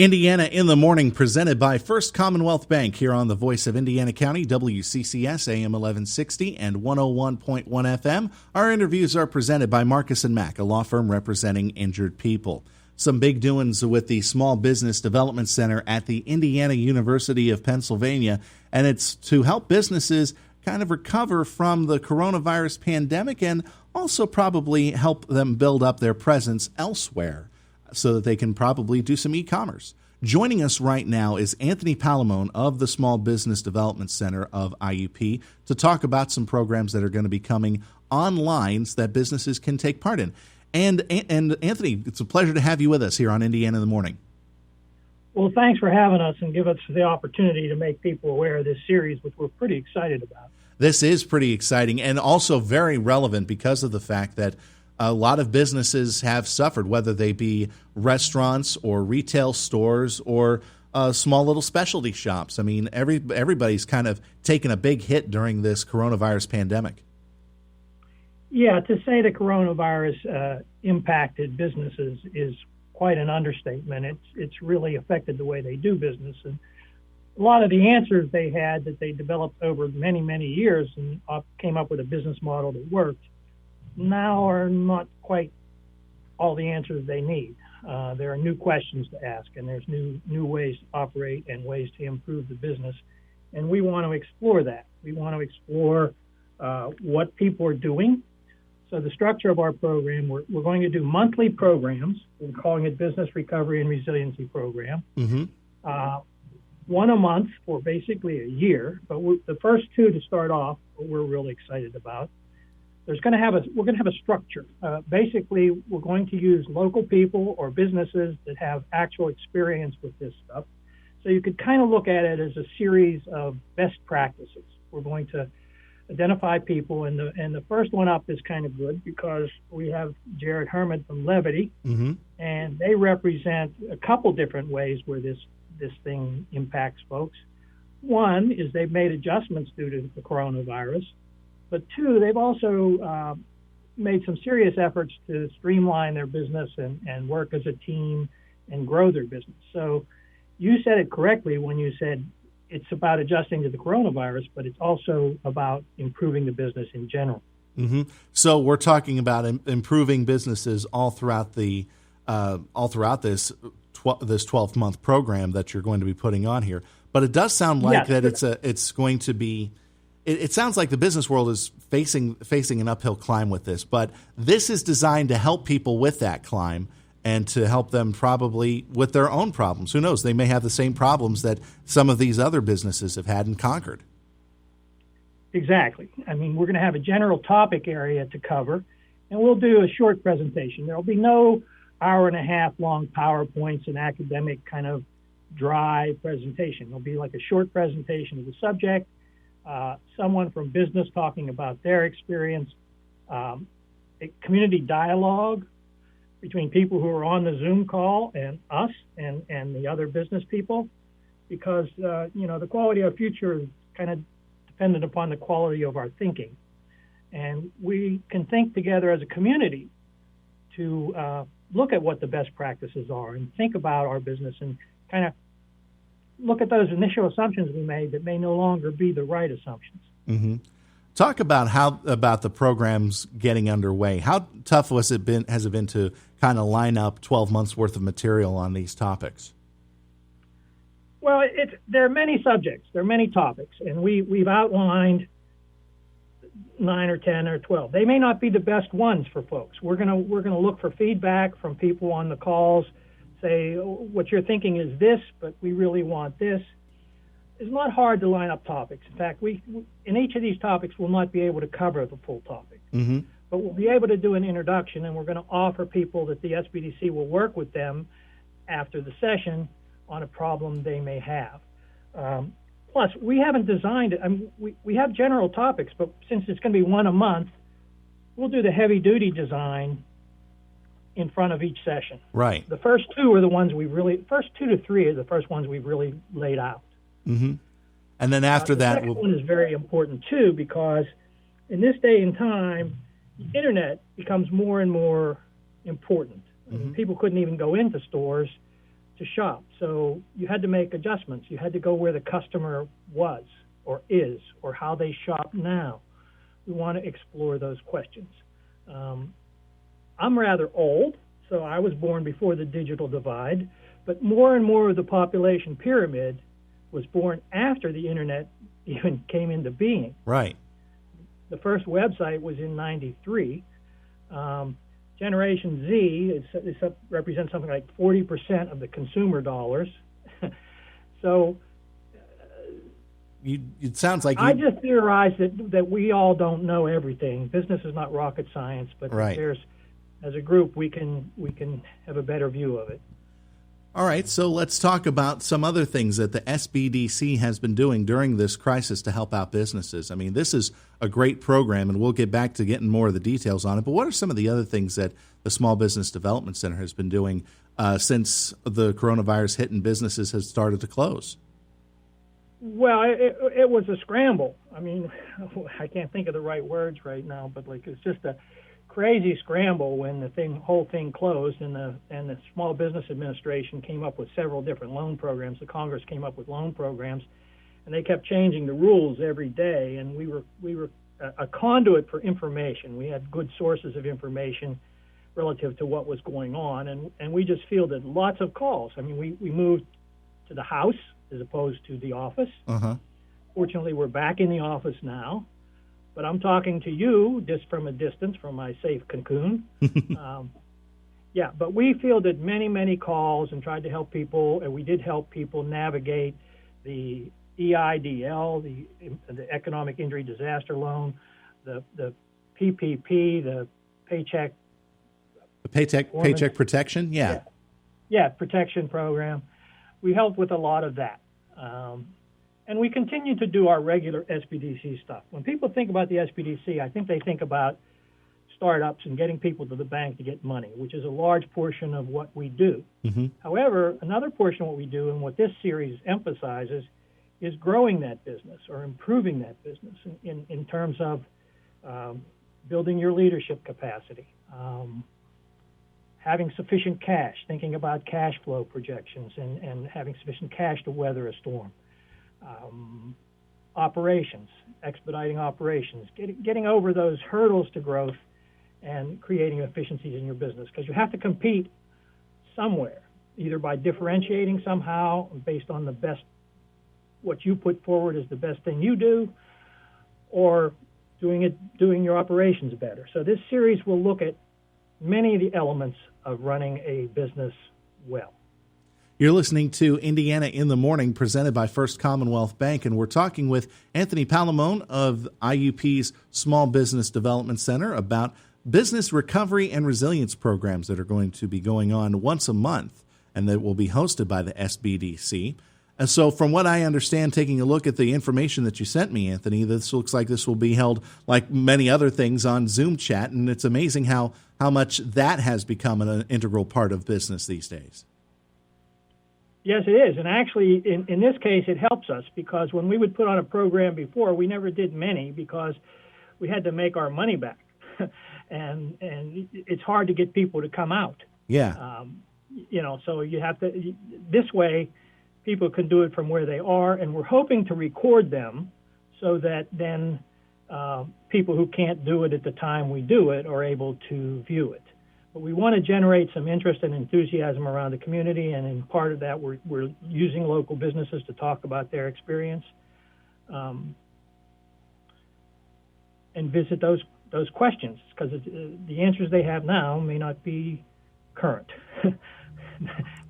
Indiana in the Morning, presented by First Commonwealth Bank here on the Voice of Indiana County, WCCS AM 1160 and 101.1 FM. Our interviews are presented by Marcus & Mack, a law firm representing injured people. Some big doings with the Small Business Development Center at the Indiana University of Pennsylvania, and it's to help businesses kind of recover from the coronavirus pandemic and also probably help them build up their presence elsewhere, so that they can probably do some e-commerce. Joining us right now is Anthony Palamone of the Small Business Development Center of IUP to talk about some programs that are going to be coming online that businesses can take part in. And Anthony, it's a pleasure to have you with us here on Indiana in the Morning. Well, thanks for having us and give us the opportunity to make people aware of this series, which we're pretty excited about. This is pretty exciting and also very relevant because of the fact that a lot of businesses have suffered, whether they be restaurants or retail stores or small little specialty shops. I mean, everybody's kind of taken a big hit during this coronavirus pandemic. Yeah, to say the coronavirus impacted businesses is quite an understatement. It's really affected the way they do business. And a lot of the answers they had that they developed over many, many years and came up with a business model that worked, now are not quite all the answers they need. There are new questions to ask, and there's new ways to operate and ways to improve the business. And we want to explore that. We want to explore what people are doing. So the structure of our program, we're going to do monthly programs. We're calling it Business Recovery and Resiliency Program. Mm-hmm. One a month for basically a year. But the first two to start off, we're really excited about. We're going to have a structure. Basically, we're going to use local people or businesses that have actual experience with this stuff. So you could kind of look at it as a series of best practices. We're going to identify people, and the first one up is kind of good because we have Jared Herman from Levity, mm-hmm. and they represent a couple different ways where this thing impacts folks. One is they've made adjustments due to the coronavirus. But two, they've also made some serious efforts to streamline their business and work as a team and grow their business. So you said it correctly when you said it's about adjusting to the coronavirus, but it's also about improving the business in general. Mm-hmm. So we're talking about improving businesses all throughout this 12-month program that you're going to be putting on here. But it does sound like that it's going to be. It sounds like the business world is facing an uphill climb with this, but this is designed to help people with that climb and to help them probably with their own problems. Who knows? They may have the same problems that some of these other businesses have had and conquered. Exactly. I mean, we're going to have a general topic area to cover, and we'll do a short presentation. There'll be no hour-and-a-half long PowerPoints and academic kind of dry presentation. There'll be like a short presentation of the subject, someone from business talking about their experience, a community dialogue between people who are on the Zoom call and us and the other business people, because the quality of our future is kind of dependent upon the quality of our thinking. And we can think together as a community to look at what the best practices are and think about our business and kind of look at those initial assumptions we made that may no longer be the right assumptions. Mm-hmm. Talk about the programs getting underway. How tough has it been to kind of line up 12 months worth of material on these topics? Well, there are many subjects, there are many topics, and we've outlined 9 or 10 or 12. They may not be the best ones for folks. We're gonna look for feedback from people on the calls. Say, what you're thinking is this, but we really want this. It's not hard to line up topics. In fact, we in each of these topics, we'll not be able to cover the full topic. Mm-hmm. But we'll be able to do an introduction, and we're going to offer people that the SBDC will work with them after the session on a problem they may have. Plus, we haven't designed it. I mean, we have general topics, but since it's going to be one a month, we'll do the heavy-duty design in front of each session. Right. The first two are the ones first 2 to 3 are the first ones we've really laid out. Mm-hmm. And then after that, the second one is very important too, because in this day and time, the internet becomes more and more important. Mm-hmm. I mean, people couldn't even go into stores to shop. So you had to make adjustments. You had to go where the customer was or is or how they shop now. We want to explore those questions. I'm rather old, so I was born before the digital divide, but more and more of the population pyramid was born after the internet even came into being. Right. The first website was in '93. Generation Z represents something like 40% of the consumer dollars. So it sounds like I just theorize that we all don't know everything. Business is not rocket science, but right. As a group, we can have a better view of it. All right, so let's talk about some other things that the SBDC has been doing during this crisis to help out businesses. I mean, this is a great program, and we'll get back to getting more of the details on it. But what are some of the other things that the Small Business Development Center has been doing since the coronavirus hit and businesses have started to close? Well, it was a scramble. I mean, I can't think of the right words right now, but it's just a crazy scramble when the whole thing closed, and the Small Business Administration came up with several different loan programs. The Congress came up with loan programs, and they kept changing the rules every day. And we were a conduit for information. We had good sources of information relative to what was going on, and we just fielded lots of calls. I mean, we moved to the house as opposed to the office. Uh-huh. Fortunately, we're back in the office now. But I'm talking to you just from a distance, from my safe cocoon. But we fielded many, many calls and tried to help people, and we did help people navigate the EIDL, the Economic Injury Disaster Loan, the PPP, the Paycheck Protection, yeah, protection program. We helped with a lot of that. And we continue to do our regular SBDC stuff. When people think about the SBDC, I think they think about startups and getting people to the bank to get money, which is a large portion of what we do. Mm-hmm. However, another portion of what we do, and what this series emphasizes, is growing that business or improving that business in terms of building your leadership capacity, having sufficient cash, thinking about cash flow projections, and having sufficient cash to weather a storm. Operations, expediting operations, getting over those hurdles to growth and creating efficiencies in your business, because you have to compete somewhere, either by differentiating somehow based on what you put forward as the best thing you do, or doing your operations better. So this series will look at many of the elements of running a business well. You're listening to Indiana in the Morning, presented by First Commonwealth Bank, and we're talking with Anthony Palamone of IUP's Small Business Development Center about business recovery and resilience programs that are going to be going on once a month and that will be hosted by the SBDC. And so from what I understand, taking a look at the information that you sent me, Anthony, this looks like this will be held, like many other things, on Zoom chat, and it's amazing how much that has become an integral part of business these days. Yes, it is. And actually, in this case, it helps us, because when we would put on a program before, we never did many because we had to make our money back. and it's hard to get people to come out. Yeah. So you have to, this way, people can do it from where they are, and we're hoping to record them so that then people who can't do it at the time we do it are able to view it. But we want to generate some interest and enthusiasm around the community, and in part of that, we're using local businesses to talk about their experience, and visit those questions, because the answers they have now may not be current.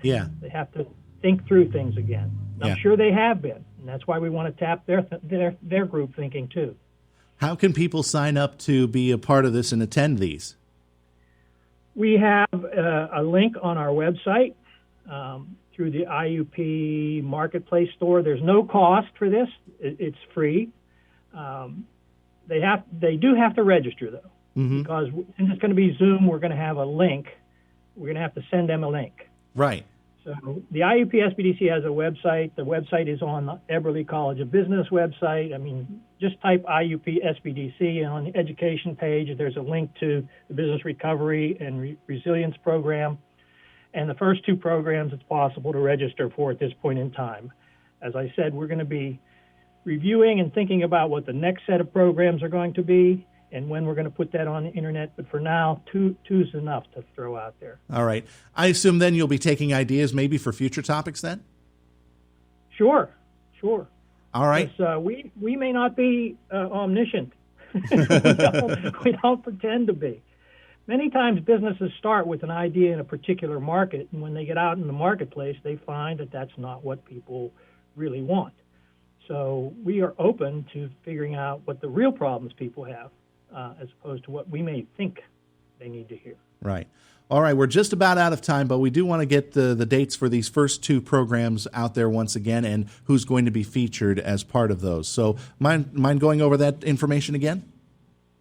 Yeah, they have to think through things again. Yeah. I'm sure they have been, and that's why we want to tap their group thinking too. How can people sign up to be a part of this and attend these? We have a link on our website through the IUP Marketplace store. There's no cost for this. It's free. They do have to register, though, mm-hmm. because since it's going to be Zoom, we're going to have a link. We're going to have to send them a link. Right. So the IUP SBDC has a website. The website is on the Eberly College of Business website. I mean, just type IUP SBDC, and on the education page, there's a link to the Business Recovery and Resilience Program. And the first two programs it's possible to register for at this point in time. As I said, we're going to be reviewing and thinking about what the next set of programs are going to be and when we're going to put that on the internet. But for now, two's enough to throw out there. All right. I assume then you'll be taking ideas maybe for future topics then? Sure. All right. We may not be omniscient. we don't pretend to be. Many times businesses start with an idea in a particular market, and when they get out in the marketplace, they find that that's not what people really want. So we are open to figuring out what the real problems people have, as opposed to what we may think they need to hear. Right. All right, we're just about out of time, but we do want to get the dates for these first two programs out there once again and who's going to be featured as part of those. So mind going over that information again?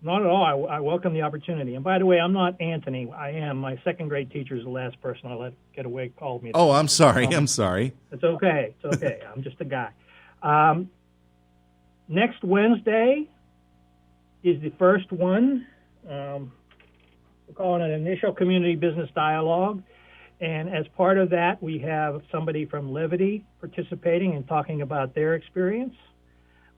Not at all. I welcome the opportunity. And by the way, I'm not Anthony. I am. My second grade teacher is the last person I let get away called me. Oh, I'm sorry. I'm sorry. It's okay. I'm just a guy. Next Wednesday is the first one. We're calling it Initial Community Business Dialogue. And as part of that, we have somebody from Levity participating and talking about their experience.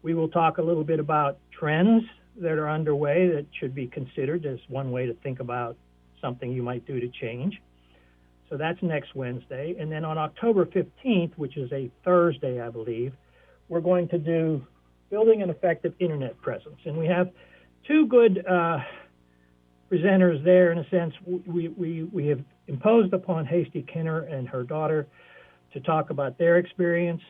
We will talk a little bit about trends that are underway that should be considered as one way to think about something you might do to change. So that's next Wednesday. And then on October 15th, which is a Thursday, I believe, we're going to do Building an Effective Internet Presence. And we have two good presenters there. In a sense, we have imposed upon Hasty Kinner and her daughter to talk about their experience.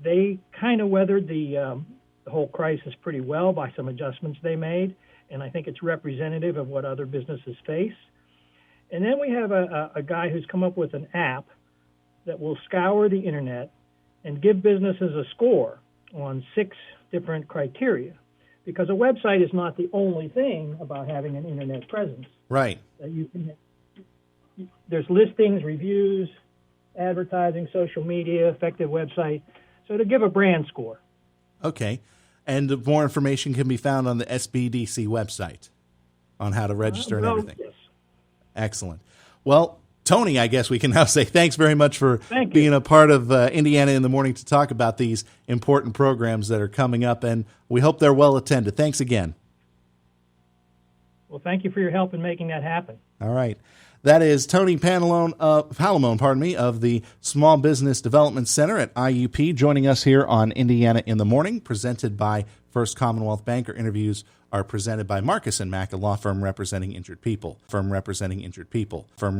They kind of weathered the whole crisis pretty well by some adjustments they made, and I think it's representative of what other businesses face. And then we have a guy who's come up with an app that will scour the internet and give businesses a score on 6 different criteria, because a website is not the only thing about having an internet presence. Right. There's listings, reviews, advertising, social media, effective website. So to give a brand score. Okay. And more information can be found on the SBDC website on how to register and everything. Yes. Excellent. Well, Tony, I guess we can now say thanks very much for being a part of Indiana in the Morning to talk about these important programs that are coming up, and we hope they're well attended. Thanks again. Well, thank you for your help in making that happen. All right. That is Tony Palamone of the Small Business Development Center at IUP, joining us here on Indiana in the Morning, presented by First Commonwealth Bank. Our interviews are presented by Marcus & Mack, a law firm representing injured people.